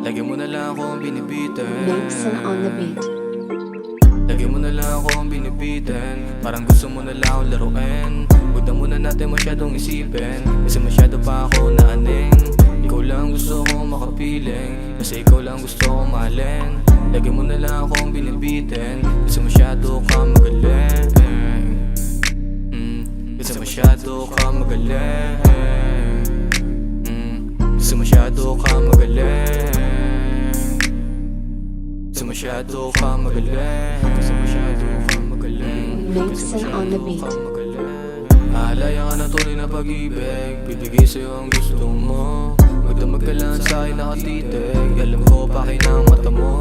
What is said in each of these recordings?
Lagi mo na lang akong binibitin. Nixon on the beat. Lagi mo na lang akong binibitin. Parang gusto mo na lang akong laruin. Huwag na muna natin masyadong isipin, kasi masyado pa ako naaning. Ikaw lang gusto kong makapiling, kasi ikaw lang gusto kong mahalin. Lagi mo na lang akong binibitin, kasi masyado ka magaling. Kasi masyado ka magaling. Kasi masyado ka magaling. Kasi masyado ka magaling. Kasi masyado ka magaling. Nixon on the beat. Aalaya ka na tunay na pag-ibig, bibigay sa'yo ang gusto mo. Magdamag ka lang sa'kin nakatitig, alam ko pakay ng mata mo.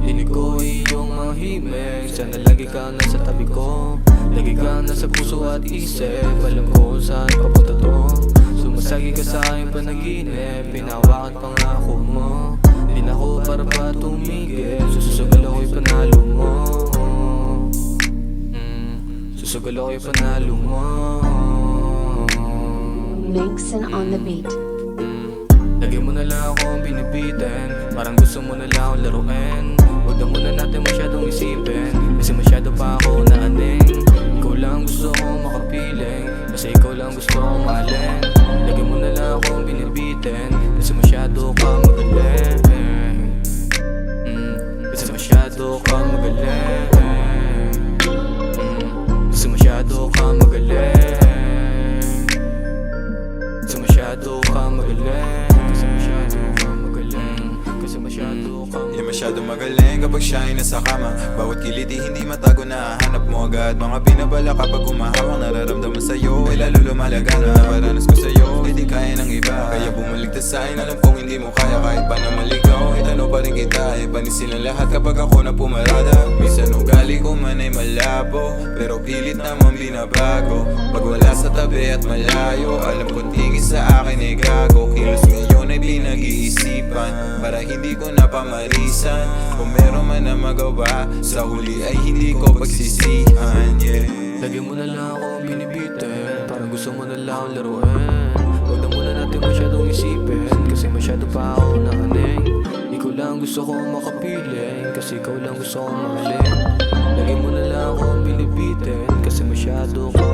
Dinig ko iyong mga himig, sana lagi ka nasa tabi ko. Lagi ka nasa puso at isip, alam ko kung saan papunta to. Sumasagi ka sa aking panaginip, pinahawakan pangako mo. Di na ako para pa tumigil, susugal ako'y panalo mo. Susugal ako'y panalo mo. Nixon on the beat. Lagi mo na lang akong binibitin, parang gusto mo na lang akong laruin. Huwag na muna natin masyadong isipin, kasi masyado pa ako naaning. Ikaw lang gusto kong makapiling, kasi ikaw lang gusto kong mahalin. Lagi mo na lang akong binibitin, kasi masyado ka magaling. Kasi masyado ka magaling. Kasi masyado ka magaling. Kasi masyado ka magaling. Kasi masyado ka magaling. Kasi masyado ka magaling. Hindi masyado magaling kapag siya ay nasa kama. Bawat kiliti hindi matago na hanap mo agad. Mga binabala kapag humahawang nararamdaman sa'yo ay lalo lumalaga na naparanas ko sa'yo, hindi kaya ng iba. Kaya bumaligtas sa'kin, alam kong hindi mo kaya. Kahit pa na maligaw, itano pa rin kita. Ipanisin ang lahat kapag ako na pumarada. Minsan ugali ko man ay malabo, pero pilit naman binabago. Pag wala sa tabi at malayo, alam kong tingin sa akin ay gago. Kilos ngayon ay pinag-iisipan, para hindi ko napamarisan. Kung meron man na magawa, sa huli ay hindi ko pagsisihan, yeah. Lagi mo na lang akong binibitin, parang gusto mo na lang akong laruin. Huwag na muna natin masyadong isipin, kasi masyado pa ako naaning. Ikaw lang gusto kong makapiling, kasi ikaw lang gusto kong mahalin. Lagi mo na lang akong binibitin, kasi masyado ka